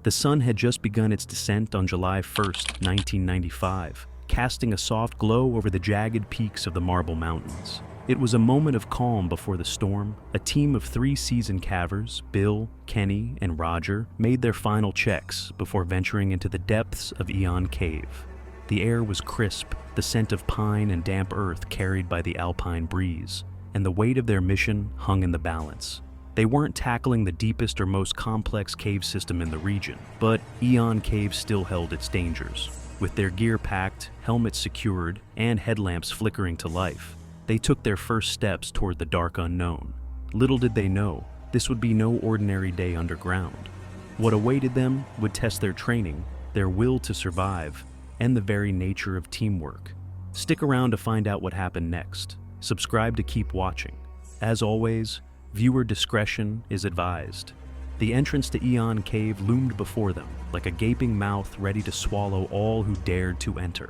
The sun had just begun its descent on July 1st, 1995, casting a soft glow over the jagged peaks of the Marble Mountains. It was a moment of calm before the storm. A team of 3 seasoned cavers, Bill, Kenny, and Roger, made their final checks before venturing into the depths of Eon Cave. The air was crisp, the scent of pine and damp earth carried by the Alpine breeze, and the weight of their mission hung in the balance. They weren't tackling the deepest or most complex cave system in the region, but Eon Cave still held its dangers. With their gear packed, helmets secured, and headlamps flickering to life, they took their first steps toward the dark unknown. Little did they know, this would be no ordinary day underground. What awaited them would test their training, their will to survive, and the very nature of teamwork. Stick around to find out what happened next. Subscribe to keep watching. As always, viewer discretion is advised. The entrance to Eon Cave loomed before them, like a gaping mouth ready to swallow all who dared to enter.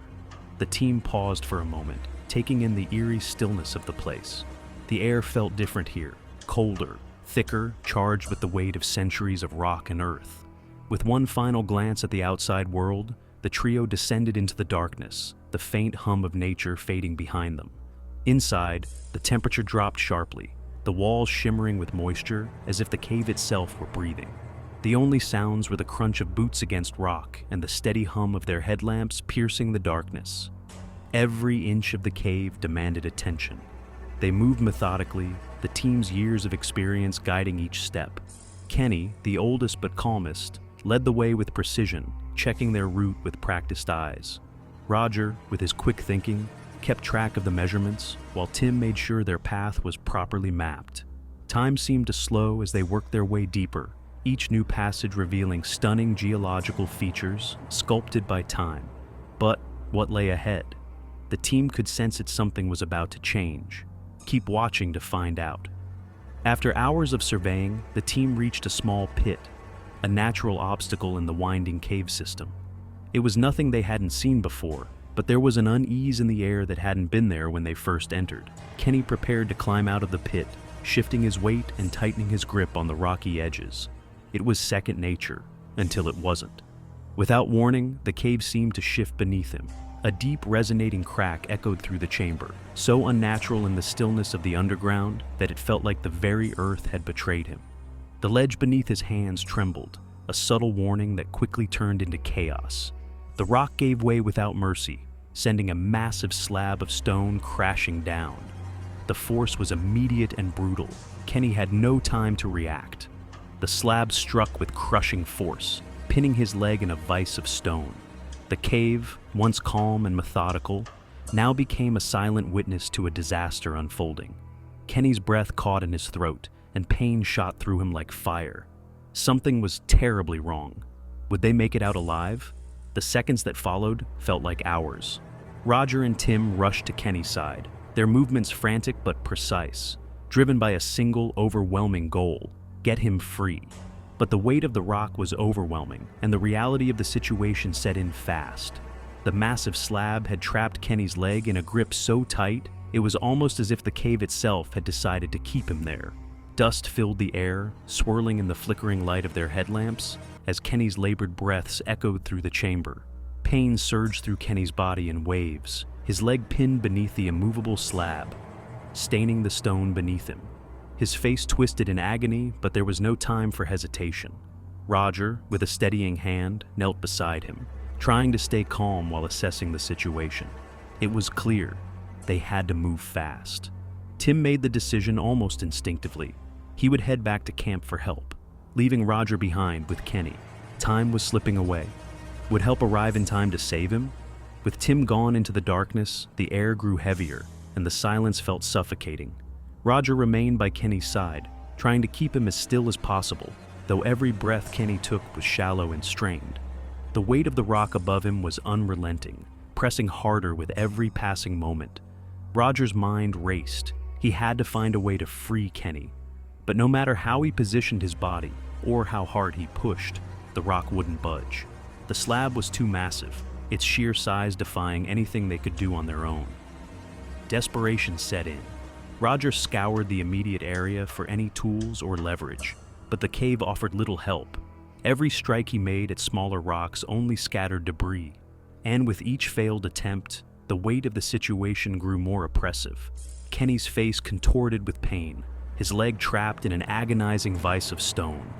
The team paused for a moment, taking in the eerie stillness of the place. The air felt different here, colder, thicker, charged with the weight of centuries of rock and earth. With one final glance at the outside world, the trio descended into the darkness, the faint hum of nature fading behind them. Inside, the temperature dropped sharply, the walls shimmering with moisture as if the cave itself were breathing. The only sounds were the crunch of boots against rock and the steady hum of their headlamps piercing the darkness. Every inch of the cave demanded attention. They moved methodically, the team's years of experience guiding each step. Kenny, the oldest but calmest, led the way with precision, checking their route with practiced eyes. Roger, with his quick thinking, kept track of the measurements, while Tim made sure their path was properly mapped. Time seemed to slow as they worked their way deeper, each new passage revealing stunning geological features sculpted by time. But what lay ahead? The team could sense that something was about to change. Keep watching to find out. After hours of surveying, the team reached a small pit, a natural obstacle in the winding cave system. It was nothing they hadn't seen before, but there was an unease in the air that hadn't been there when they first entered. Kenny prepared to climb out of the pit, shifting his weight and tightening his grip on the rocky edges. It was second nature, until it wasn't. Without warning, the cave seemed to shift beneath him. A deep, resonating crack echoed through the chamber, so unnatural in the stillness of the underground that it felt like the very earth had betrayed him. The ledge beneath his hands trembled, a subtle warning that quickly turned into chaos. The rock gave way without mercy, sending a massive slab of stone crashing down. The force was immediate and brutal. Kenny had no time to react. The slab struck with crushing force, pinning his leg in a vise of stone. The cave, once calm and methodical, now became a silent witness to a disaster unfolding. Kenny's breath caught in his throat, and pain shot through him like fire. Something was terribly wrong. Would they make it out alive? The seconds that followed felt like hours. Roger and Tim rushed to Kenny's side, their movements frantic but precise, driven by a single, overwhelming goal: get him free. But the weight of the rock was overwhelming, and the reality of the situation set in fast. The massive slab had trapped Kenny's leg in a grip so tight, it was almost as if the cave itself had decided to keep him there. Dust filled the air, swirling in the flickering light of their headlamps, as Kenny's labored breaths echoed through the chamber. Pain surged through Kenny's body in waves, his leg pinned beneath the immovable slab, staining the stone beneath him. His face twisted in agony, but there was no time for hesitation. Roger, with a steadying hand, knelt beside him, trying to stay calm while assessing the situation. It was clear, they had to move fast. Tim made the decision almost instinctively. He would head back to camp for help, leaving Roger behind with Kenny. Time was slipping away. Would help arrive in time to save him? With Tim gone into the darkness, the air grew heavier, and the silence felt suffocating. Roger remained by Kenny's side, trying to keep him as still as possible, though every breath Kenny took was shallow and strained. The weight of the rock above him was unrelenting, pressing harder with every passing moment. Roger's mind raced. He had to find a way to free Kenny. But no matter how he positioned his body, or how hard he pushed, the rock wouldn't budge. The slab was too massive, its sheer size defying anything they could do on their own. Desperation set in. Roger scoured the immediate area for any tools or leverage, but the cave offered little help. Every strike he made at smaller rocks only scattered debris, and with each failed attempt, the weight of the situation grew more oppressive. Kenny's face contorted with pain, his leg trapped in an agonizing vise of stone.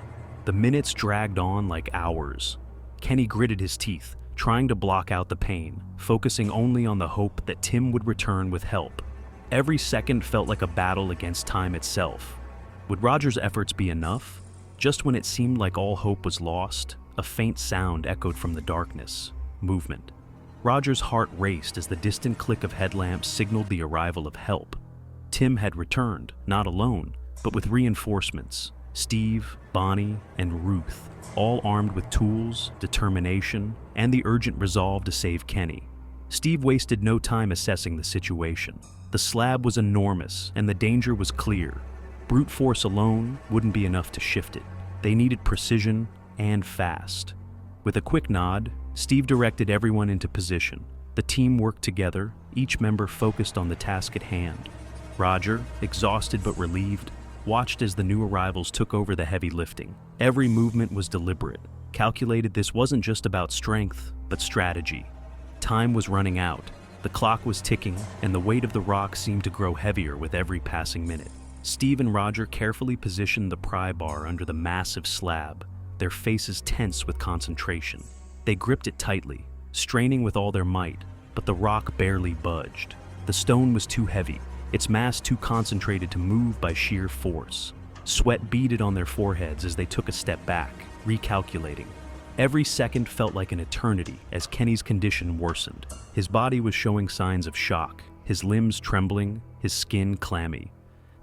The minutes dragged on like hours. Kenny gritted his teeth, trying to block out the pain, focusing only on the hope that Tim would return with help. Every second felt like a battle against time itself. Would Roger's efforts be enough? Just when it seemed like all hope was lost, a faint sound echoed from the darkness. Movement. Roger's heart raced as the distant click of headlamps signaled the arrival of help. Tim had returned, not alone, but with reinforcements. Steve, Bonnie, and Ruth, all armed with tools, determination, and the urgent resolve to save Kenny. Steve wasted no time assessing the situation. The slab was enormous, and the danger was clear. Brute force alone wouldn't be enough to shift it. They needed precision and fast. With a quick nod, Steve directed everyone into position. The team worked together, each member focused on the task at hand. Roger, exhausted but relieved, watched as the new arrivals took over the heavy lifting. Every movement was deliberate, calculated. This wasn't just about strength, but strategy. Time was running out, the clock was ticking, and the weight of the rock seemed to grow heavier with every passing minute. Steve and Roger carefully positioned the pry bar under the massive slab, their faces tense with concentration. They gripped it tightly, straining with all their might, but the rock barely budged. The stone was too heavy, its mass too concentrated to move by sheer force. Sweat beaded on their foreheads as they took a step back, recalculating. Every second felt like an eternity as Kenny's condition worsened. His body was showing signs of shock, his limbs trembling, his skin clammy.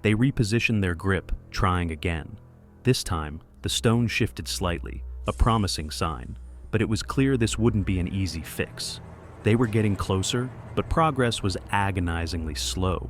They repositioned their grip, trying again. This time, the stone shifted slightly, a promising sign, but it was clear this wouldn't be an easy fix. They were getting closer, but progress was agonizingly slow.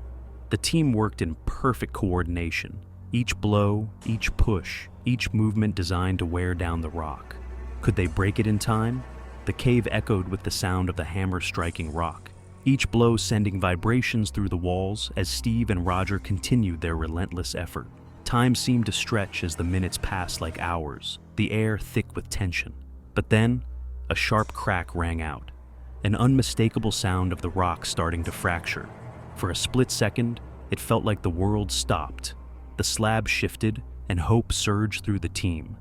The team worked in perfect coordination, each blow, each push, each movement designed to wear down the rock. Could they break it in time? The cave echoed with the sound of the hammer striking rock, each blow sending vibrations through the walls as Steve and Roger continued their relentless effort. Time seemed to stretch as the minutes passed like hours, the air thick with tension. But then, a sharp crack rang out, an unmistakable sound of the rock starting to fracture. For a split second, it felt like the world stopped. The slab shifted, and hope surged through the team.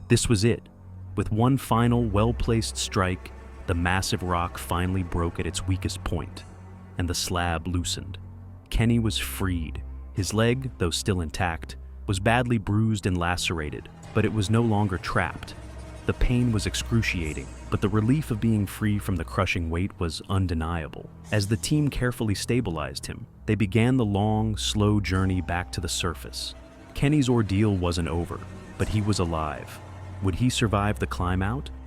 This was it. With one final, well-placed strike, the massive rock finally broke at its weakest point, and the slab loosened. Kenny was freed. His leg, though still intact, was badly bruised and lacerated, but it was no longer trapped. The pain was excruciating, but the relief of being free from the crushing weight was undeniable. As the team carefully stabilized him, they began the long, slow journey back to the surface. Kenny's ordeal wasn't over, but he was alive. Would he survive the climb out?